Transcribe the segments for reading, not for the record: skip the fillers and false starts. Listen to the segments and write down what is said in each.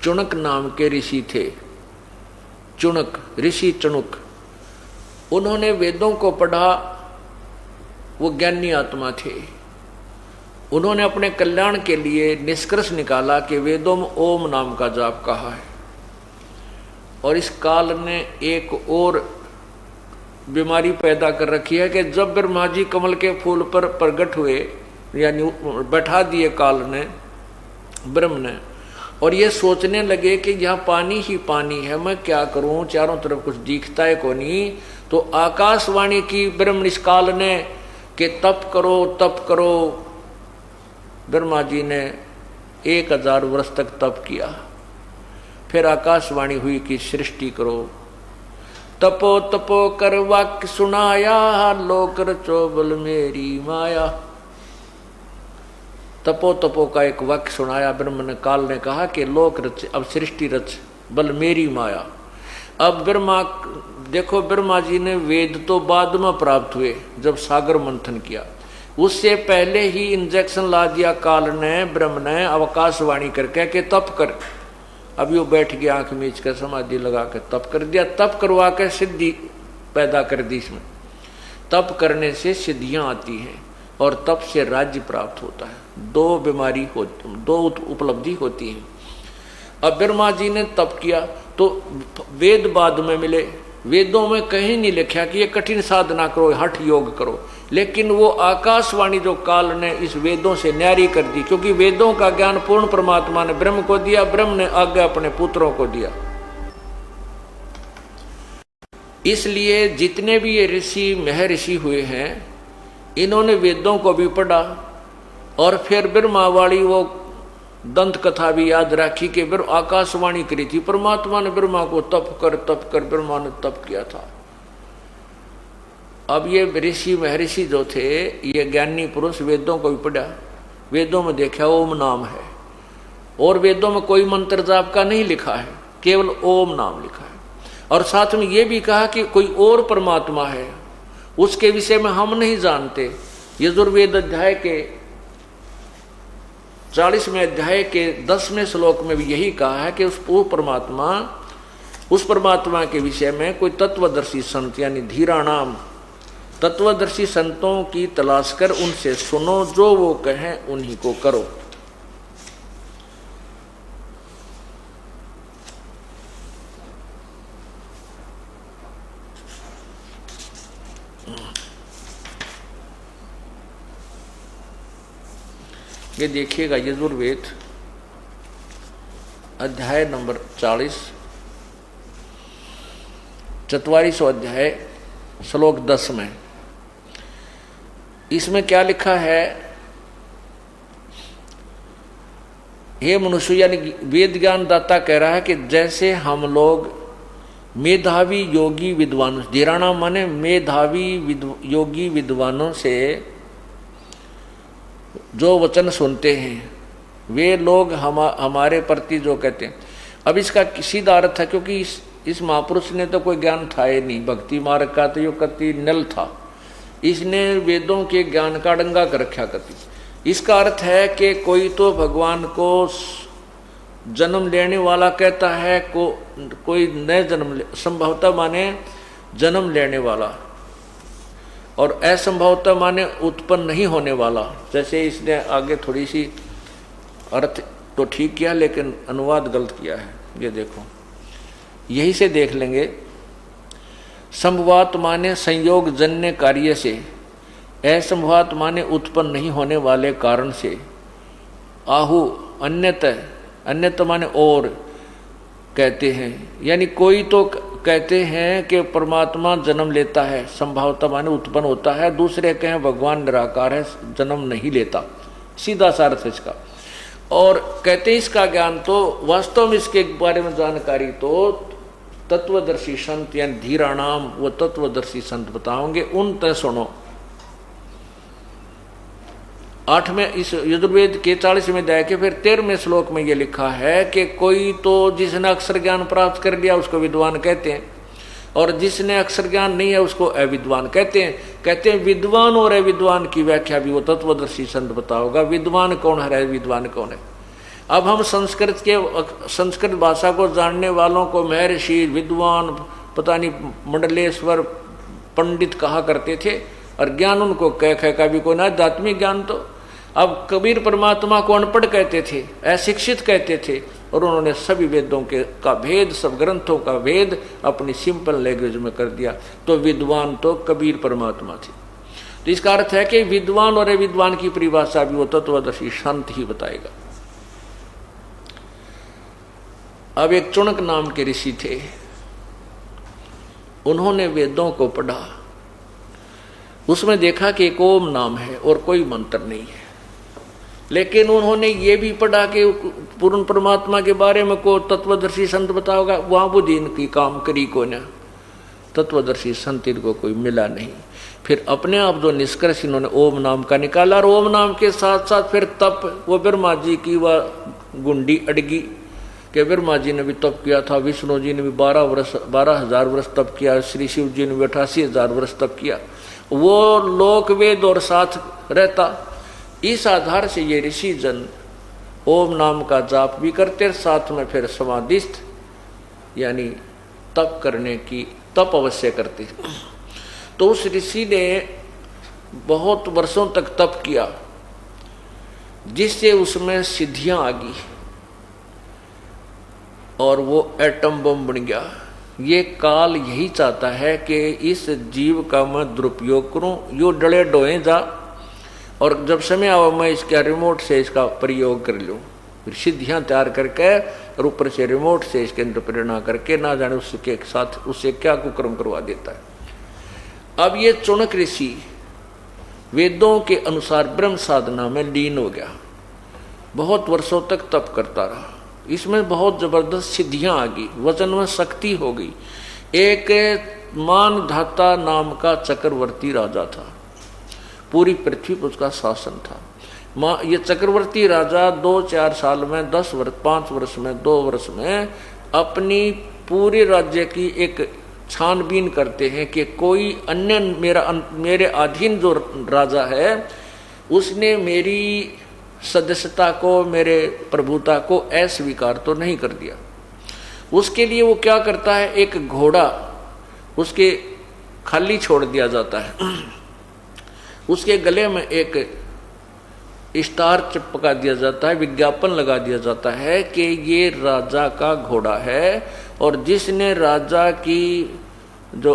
चुनक नाम के ऋषि थे। चुनक, ऋषि चुनक, उन्होंने वेदों को पढ़ा, वो ज्ञानी आत्मा थे। उन्होंने अपने कल्याण के लिए निष्कर्ष निकाला कि वेदों में ओम नाम का जाप कहा है। और इस काल ने एक और बीमारी पैदा कर रखी है कि जब ब्रह्मा जी कमल के फूल पर प्रकट हुए, यानी बैठा दिए काल ने, ब्रह्म ने, और ये सोचने लगे कि यहाँ पानी ही पानी है, मैं क्या करूं, चारों तरफ कुछ दिखता है को नहीं। तो आकाशवाणी की ब्रह्म इस काल ने कि तप करो तप करो। ब्रह्मा जी ने 1000 वर्ष तक तप किया। फिर आकाशवाणी हुई कि सृष्टि करो। तपो तपो कर वाक्य सुनाया, लोक रचो बल मेरी माया। तपो तपो का एक वाक्य सुनाया ब्रह्म ने, काल ने कहा कि लोक रच, अब सृष्टि रच, बल मेरी माया। अब ब्रह्मा, देखो ब्रह्मा जी ने वेद तो बाद में प्राप्त हुए जब सागर मंथन किया, उससे पहले ही इंजेक्शन ला दिया काल ने, ब्रह्म ने अवकाशवाणी करके कि तप कर। अभी वो बैठ गया, आंख मीच कर समाधि लगा कर तप कर दिया। तप करवा के सिद्धि पैदा कर दी इसमें। तप करने से सिद्धियां आती हैं और तप से राज्य प्राप्त होता है। दो उपलब्धि होती है। अब ब्रह्मा जी ने तप किया तो वेद बाद में मिले। वेदों में कहीं नहीं लिखा कि ये कठिन साधना करो, हठ योग करो, लेकिन वो आकाशवाणी जो काल ने इस वेदों से न्यारी कर दी, क्योंकि वेदों का ज्ञान पूर्ण परमात्मा ने ब्रह्म को दिया, ब्रह्म ने आगे अपने पुत्रों को दिया। इसलिए जितने भी ये ऋषि महर्षि हुए हैं, इन्होंने वेदों को भी पढ़ा और फिर ब्रह्मा वाली वो दंत कथा भी याद रखी कि आकाशवाणी करी थी परमात्मा ने ब्रह्मा को, तप कर ब्रह्मा ने तप किया था। अब ये ऋषि महर्षि जो थे, ये ज्ञानी पुरुष वेदों को भी पढ़ा, वेदों में देखा ओम नाम है, और वेदों में कोई मंत्र जाप का नहीं लिखा है, केवल ओम नाम लिखा है। और साथ में ये भी कहा कि कोई और परमात्मा है, उसके विषय में हम नहीं जानते। यजुर्वेद अध्याय के 40वें अध्याय के 10वें श्लोक में भी यही कहा है कि उस परमात्मा के विषय में कोई तत्वदर्शी संत, यानी धीराणाम, तत्वदर्शी संतों की तलाश कर उनसे सुनो, जो वो कहें उन्हीं को करो। ये देखिएगा यजुर्वेद अध्याय नंबर 40, 44वां अध्याय श्लोक 10 में इसमें क्या लिखा है? हे मनुष्य, यानी वेद ज्ञान दाता कह रहा है कि जैसे हम लोग मेधावी योगी विद्वानों, धीराणा माने मेधावी योगी विद्वानों से जो वचन सुनते हैं, वे लोग हमारे प्रति जो कहते हैं। अब इसका सीधा अर्थ है, क्योंकि इस महापुरुष ने तो कोई ज्ञान था ही नहीं, भक्ति मार्ग का तो यो कति नल था, इसने वेदों के ज्ञान का डंगा कर रखा कति। इसका अर्थ है कि कोई तो भगवान को जन्म लेने वाला कहता है, कोई नए जन्म, संभवतः माने जन्म लेने वाला, और असंभवतः माने उत्पन्न नहीं होने वाला। जैसे इसने आगे थोड़ी सी अर्थ तो ठीक किया, लेकिन अनुवाद गलत किया है। ये देखो, यही से देख लेंगे। संभवात माने संयोग जन्य कार्य से, असंभवात माने उत्पन्न नहीं होने वाले कारण से, आहु अन्यत माने और कहते हैं, यानी कोई तो कहते हैं कि परमात्मा जन्म लेता है, संभवतः माने उत्पन्न होता है, दूसरे कहें भगवान निराकार है, जन्म नहीं लेता, सीधा सा अर्थ इसका। और कहते हैं इसका ज्ञान तो वास्तव में इसके बारे में जानकारी तो तत्वदर्शी संत यानी धीराणाम, वो तत्वदर्शी संत बताओगे, उन तय सुनो। 8वें इस यजुर्वेद के 40वें अध्याय के फिर 13वें श्लोक में ये लिखा है कि कोई तो जिसने अक्षर ज्ञान प्राप्त कर लिया उसको विद्वान कहते हैं, और जिसने अक्षर ज्ञान नहीं है उसको अविद्वान कहते हैं। कहते हैं विद्वान और अविद्वान की व्याख्या भी वो तत्वदर्शी संत बताओगा। विद्वान कौन है, अविद्वान कौन है? अब हम संस्कृत भाषा को जानने वालों को महर्षि, विद्वान, पता नहीं मंडलेश्वर, पंडित कहा करते थे, और ज्ञान उनको कह का भी कोई ना, आध्यात्मिक ज्ञान। तो अब कबीर परमात्मा को अनपढ़ कहते थे, अशिक्षित कहते थे, और उन्होंने सभी वेदों का भेद, सब ग्रंथों का भेद अपनी सिंपल लैंग्वेज में कर दिया। तो विद्वान तो कबीर परमात्मा थे। तो इसका अर्थ है कि विद्वान और अविद्वान की परिभाषा भी वो तत्वदर्शी संत ही बताएगा। अब एक चुनक नाम के ऋषि थे, उन्होंने वेदों को पढ़ा, उसमें देखा कि एक ओम नाम है और कोई मंत्र नहीं है। लेकिन उन्होंने ये भी पढ़ा कि पूर्ण परमात्मा के बारे में को तत्वदर्शी संत बताओगा, वहां बुद्धि इनकी काम करी को ना, तत्वदर्शी संत इनको कोई मिला नहीं। फिर अपने आप जो निष्कर्ष इन्होंने ओम नाम का निकाला, और ओम नाम के साथ साथ फिर तप, वो ब्रह्मा जी की वह गुंडी अड़गी कि ब्रह्मा जी ने भी तप किया था, विष्णु जी ने भी 12,000 वर्ष तप किया, श्री शिव जी ने भी 88,000 वर्ष तप किया, वो लोक वेद और साथ रहता। इस आधार से ये ऋषि जन ओम नाम का जाप भी करते, साथ में फिर समाधिस्थ यानी तप करने की तप अवश्य करते। तो उस ऋषि ने बहुत वर्षों तक तप किया, जिससे उसमें सिद्धियां आ गई और वो एटम बम बन गया। ये काल यही चाहता है कि इस जीव का मैं दुरुपयोग करूं, यो डले डोए जा, और जब समय आवा मैं इसका रिमोट से इसका प्रयोग कर लूँ, फिर सिद्धियाँ तैयार करके और ऊपर से रिमोट से इसके अंदर प्रेरणा करके ना जाने उसके साथ उससे क्या कुकर्म करवा देता है। अब ये चुनक ऋषि वेदों के अनुसार ब्रह्म साधना में लीन हो गया, बहुत वर्षों तक तप करता रहा, इसमें बहुत जबरदस्त सिद्धियां आ गई, वचन में शक्ति हो गई। एक मानधाता नाम का चक्रवर्ती राजा था, पूरी पृथ्वी पर उसका शासन था। ये चक्रवर्ती राजा 2-4 साल में 10 वर्ष 5 वर्ष में 2 वर्ष में अपनी पूरे राज्य की एक छानबीन करते हैं कि कोई अन्य मेरे अधीन जो राजा है उसने मेरी सदस्यता को, मेरे प्रभुता को अस्वीकार तो नहीं कर दिया। उसके लिए वो क्या करता है, एक घोड़ा उसके खाली छोड़ दिया जाता है, उसके गले में एक स्टार चिपका दिया जाता है, विज्ञापन लगा दिया जाता है कि ये राजा का घोड़ा है, और जिसने राजा की जो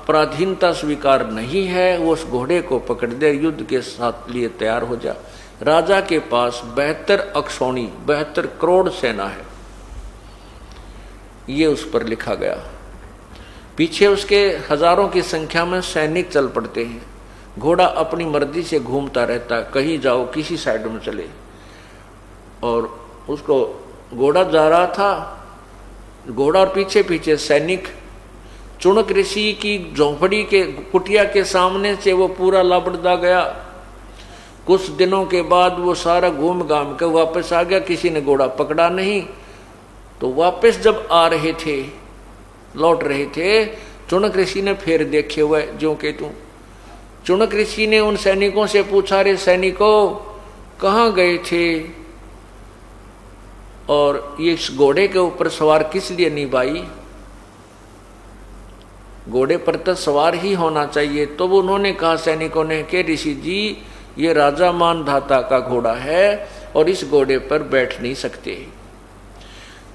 पराधीनता स्वीकार नहीं है वो उस घोड़े को पकड़ दे, युद्ध के साथ लिए तैयार हो जा। राजा के पास 72 अक्षौणी 72 करोड़ सेना है, ये उस पर लिखा गया। पीछे उसके हजारों की संख्या में सैनिक चल पड़ते हैं, घोड़ा अपनी मर्जी से घूमता रहता, कहीं जाओ किसी साइड में चले। और उसको घोड़ा जा रहा था, घोड़ा और पीछे पीछे सैनिक। चुनक ऋषि की झोंपड़ी के कुटिया के सामने से वो पूरा लापड़दा गया। कुछ दिनों के बाद वो सारा घूम घाम के वापस आ गया, किसी ने घोड़ा पकड़ा नहीं। तो वापस जब आ रहे थे, लौट रहे थे, चुनक ऋषि ने फिर देखे हुए ज्यों के त्यों। चुनक ऋषि ने उन सैनिकों से पूछा, रे सैनिकों कहाँ गए थे, और ये इस घोड़े के ऊपर सवार किस लिए नहीं भाई, घोड़े पर तो सवार ही होना चाहिए। तो वो उन्होंने कहा सैनिकों ने कि ऋषि जी ये राजा मानधाता का घोड़ा है और इस घोड़े पर बैठ नहीं सकते।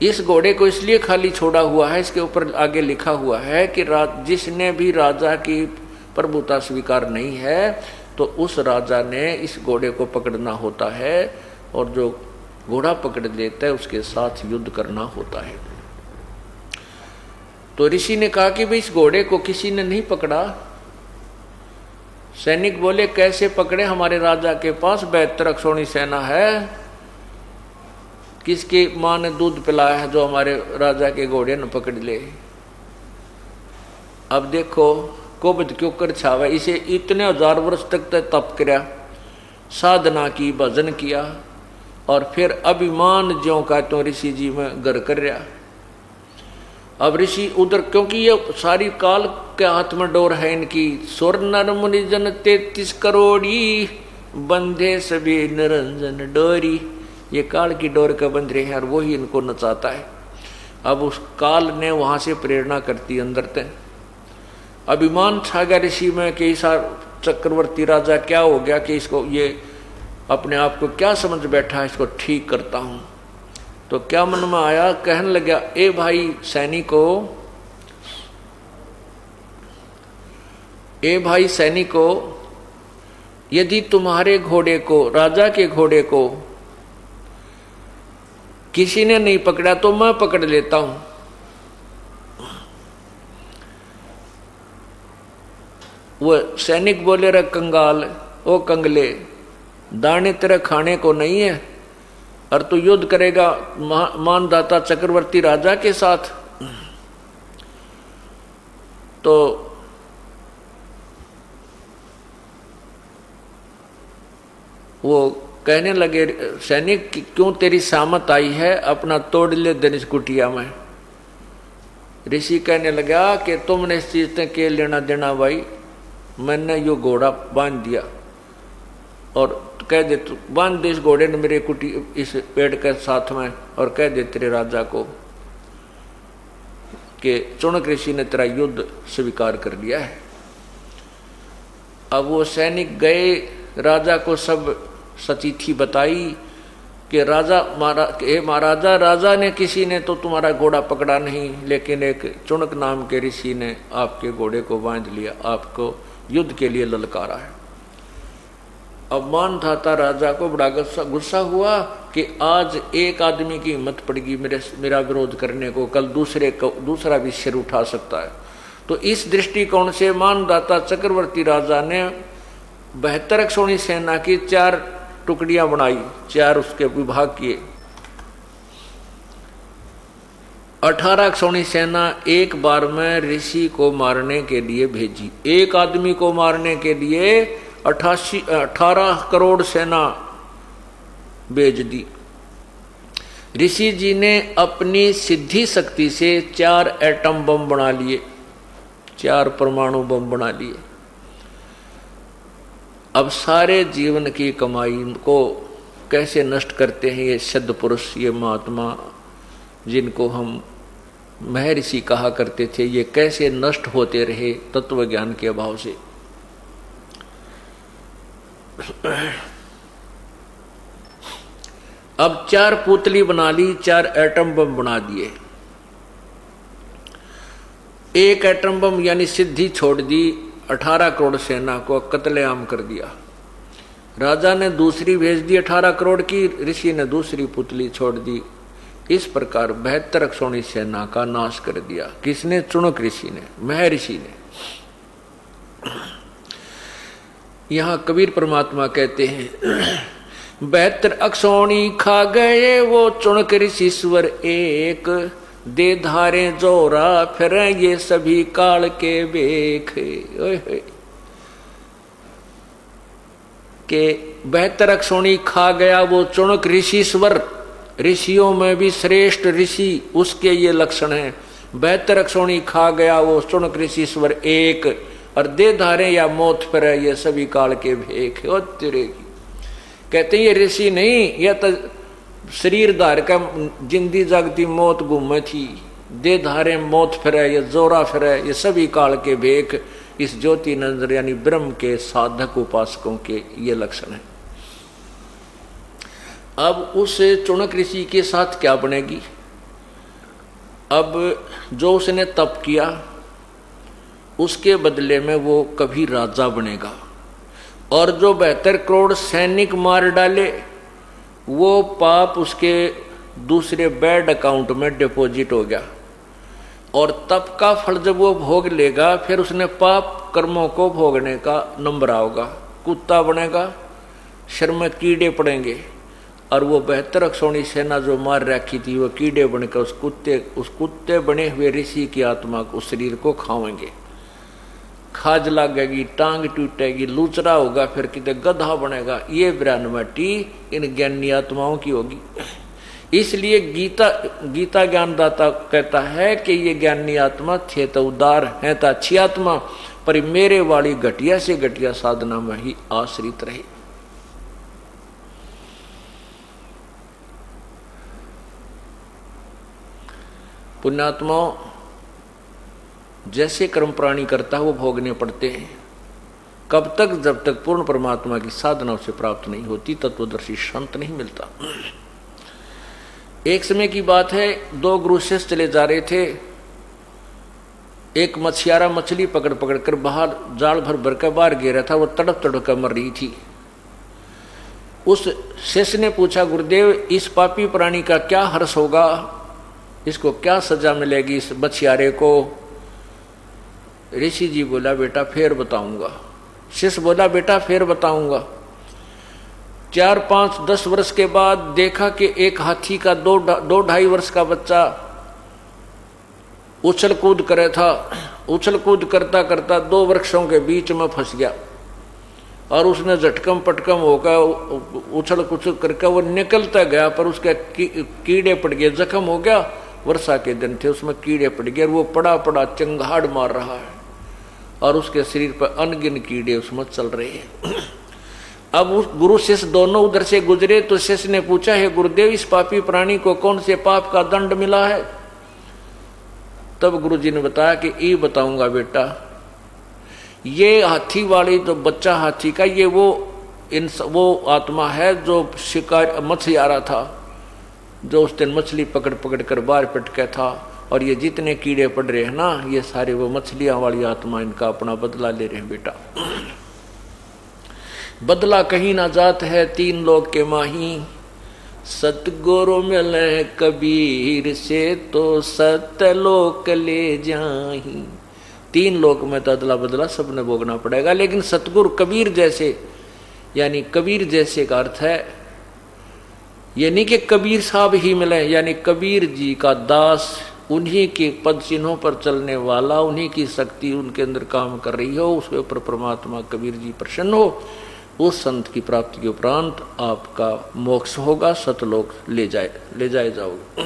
इस घोड़े को इसलिए खाली छोड़ा हुआ है, इसके ऊपर आगे लिखा हुआ है कि जिसने भी राजा की प्रभुता स्वीकार नहीं है तो उस राजा ने इस घोड़े को पकड़ना होता है, और जो घोड़ा पकड़ लेता है उसके साथ युद्ध करना होता है। तो ऋषि ने कहा कि भाई इस घोड़े को किसी ने नहीं पकड़ा। सैनिक बोले कैसे पकड़े, हमारे राजा के पास 72 अक्षौणी सेना है, किसकी माँ ने दूध पिलाया है जो हमारे राजा के घोड़े न पकड़ ले। अब देखो कोबद क्यों कर छावा, इसे इतने 1000 वर्ष तक तप किया, साधना की, भजन किया, और फिर अभिमान ज्यों का तो ऋषि जी में घर कर रहा। अब ऋषि उधर, क्योंकि ये सारी काल के हाथ में डोर है इनकी। सुर नर मुनि जन 33 करोड़ी बंधे सभी निरंजन डोरी। ये काल की डोर का बंध रहे हैं और वही इनको नचाता है। अब उस काल ने वहां से प्रेरणा करती अंदर तक। अभिमान छा गया ऋषि में कि इस चक्रवर्ती राजा क्या हो गया कि इसको ये अपने आप को क्या समझ बैठा है, इसको ठीक करता हूं। तो क्या मन में आया, कहने लगा, ए भाई सैनिको, यदि तुम्हारे घोड़े को, राजा के घोड़े को किसी ने नहीं पकड़ा तो मैं पकड़ लेता हूं। वो सैनिक बोले, रे कंगाल, ओ कंगले, दाने तेरे खाने को नहीं है और तू युद्ध करेगा मानदाता चक्रवर्ती राजा के साथ। तो वो कहने लगे, सैनिक क्यों तेरी सामत आई है, अपना तोड़ ले धनुष कुटिया में। ऋषि कहने लगा कि तुमने इस चीज से क्या लेना देना भाई, मैंने यो घोड़ा बांध दिया और कह दे, तू बांध दे इस घोड़े ने मेरे कुटी इस पेड़ के साथ में, और कह दे तेरे राजा को कि चुनक ऋषि ने तेरा युद्ध स्वीकार कर लिया है। अब वो सैनिक गए, राजा को सब सचिथी बताई कि महाराजा, राजा ने किसी ने तो तुम्हारा घोड़ा पकड़ा नहीं, लेकिन एक चुनक नाम के ऋषि ने आपके घोड़े को बांध लिया, आपको युद्ध के लिए ललकारा है। अब मानधाता राजा को बड़ा गुस्सा हुआ कि आज एक आदमी की हिम्मत पड़ेगी मेरा विरोध करने को, कल दूसरा भी सिर उठा सकता है। तो इस दृष्टिकोण से मानधाता चक्रवर्ती राजा ने 72 अक्षौणी सेना की 4 टुकड़ियां बनाई, 4 उसके विभाग किए। 18 अक्षौणी सेना एक बार में ऋषि को मारने के लिए भेजी। एक आदमी को मारने के लिए 18 करोड़ सेना भेज दी। ऋषि जी ने अपनी सिद्धि शक्ति से 4 एटम बम बना लिए, 4 परमाणु बम बना लिए। अब सारे जीवन की कमाई को कैसे नष्ट करते हैं ये सिद्ध पुरुष, ये महात्मा जिनको हम महर्षि कहा करते थे, ये कैसे नष्ट होते रहे तत्व ज्ञान के अभाव से। अब 4 पुतली बना ली, 4 एटम बम बना दिए। एक एटम बम यानी सिद्धि छोड़ दी, 18 करोड़ सेना को कत्लेआम कर दिया। राजा ने दूसरी भेज दी 18 करोड़ की, ऋषि ने दूसरी पुतली छोड़ दी। इस प्रकार 72 अक्षौणी सेना का नाश कर दिया। किसने? चुनक ऋषि ने, महर्षि ने। यहां कबीर परमात्मा कहते हैं 72 अक्षौणी खा गए वो चुनक ऋषिश्वर एक, दे धारे जोरा फिर ये सभी काल के बेख। के 72 अक्षौणी खा गया वो चुनक ऋषिश्वर, ऋषियों में भी श्रेष्ठ ऋषि उसके ये लक्षण हैं। 72 अक्षौणी खा गया वो चुनक ऋषिश्वर एक, और दे धारे या मौत फिर ये सभी काल के भेख। तेरे की कहते हैं ये ऋषि नहीं, यह तो शरीर धार का जिंदी जागती मौत गुम थी। दे धारे मौत फिर ये जोरा फिर ये सभी काल के भेख। इस ज्योति नंदर यानी ब्रह्म के साधक उपासकों के ये लक्षण है। अब उस चुनक ऋषि के साथ क्या बनेगी? अब जो उसने तप किया उसके बदले में वो कभी राजा बनेगा, और जो 72 करोड़ सैनिक मार डाले वो पाप उसके दूसरे बैड अकाउंट में डिपॉजिट हो गया, और तप का फल जब वो भोग लेगा फिर उसने पाप कर्मों को भोगने का नंबर आओगा। कुत्ता बनेगा, शर में कीड़े पड़ेंगे, और वो 72 अक्षौणी सेना जो मार रखी थी वो कीड़े बनकर उस कुत्ते बने हुए ऋषि की आत्मा को, शरीर को खाएंगे। खाज लगेगी, टांग टूटेगी, लूचरा होगा, फिर कितने गधा बनेगा। ये ब्रह्मटी इन ज्ञानी आत्माओं की होगी। इसलिए गीता ज्ञानदाता कहता है कि ये ज्ञानी आत्मा थे तो उदार है तो अच्छी आत्मा, पर मेरे वाली घटिया से घटिया साधना में ही आश्रित रहे। पुण्यात्माओं, जैसे कर्म प्राणी करता है वो भोगने पड़ते हैं। कब तक? जब तक पूर्ण परमात्मा की साधना उसे प्राप्त नहीं होती, तत्वदर्शी संत नहीं मिलता। एक समय की बात है, 2 गुरु शिष्य चले जा रहे थे। एक मछियारा मछली पकड़ पकड़ कर बाहर जाल भर भर कर बाहर गिरा था, वो तड़प तड़प कर मर रही थी। उस शिष्य ने पूछा, गुरुदेव इस पापी प्राणी का क्या हर्ष होगा, इसको क्या सजा मिलेगी इस मछियारे को? ऋषि जी बोला, बेटा फिर बताऊंगा। शिष्य बोला, बेटा फिर बताऊंगा। 4, 5, 10 वर्ष के बाद देखा कि एक हाथी का 2-2.5 वर्ष का बच्चा उछल कूद करे था। उछल कूद करता करता 2 वृक्षों के बीच में फंस गया और उसने झटकम पटकम होकर उछल कूद करके वो निकलता गया, पर उसके कीड़े पड़ गए, जख्म हो गया। वर्षा के दिन थे, उसमें कीड़े पड़ गए, वो पड़ा पड़ा चंगाड़ मार रहा है और उसके शरीर पर अनगिन कीड़े उसमें चल रहे हैं। अब उस गुरु शिष्य दोनों उधर से गुजरे तो शिष्य ने पूछा, है गुरुदेव इस पापी प्राणी को कौन से पाप का दंड मिला है? तब गुरु जी ने बताया कि ये बताऊंगा बेटा, ये हाथी वाली जो बच्चा हाथी का, ये वो आत्मा है जो शिकार मछलियारा था, जो उस दिन मछली पकड़ पकड़ कर बाहर पटका था। और ये जितने कीड़े पड़ रहे हैं ना, ये सारे वो मछलियां वाली आत्मा इनका अपना बदला ले रहे हैं बेटा। बदला कहीं ना जात है 3 लोक के माही, सतगुरु मिले कबीर से तो सतलोक ले जाही। 3 लोक में तो अदला बदला सबने भोगना पड़ेगा, लेकिन सतगुरु कबीर जैसे, यानी कबीर जैसे का अर्थ है ये नहीं कि कबीर साहब ही मिले, यानी कबीर जी का दास, उन्हीं के पद चिन्हों पर चलने वाला, उन्हीं की शक्ति उनके अंदर काम कर रही हो, उसके ऊपर परमात्मा कबीर जी प्रसन्न हो, उस संत की प्राप्ति के उपरांत आपका मोक्ष होगा, सतलोक ले जाए जाओगे।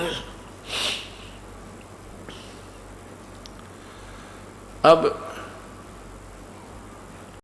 अब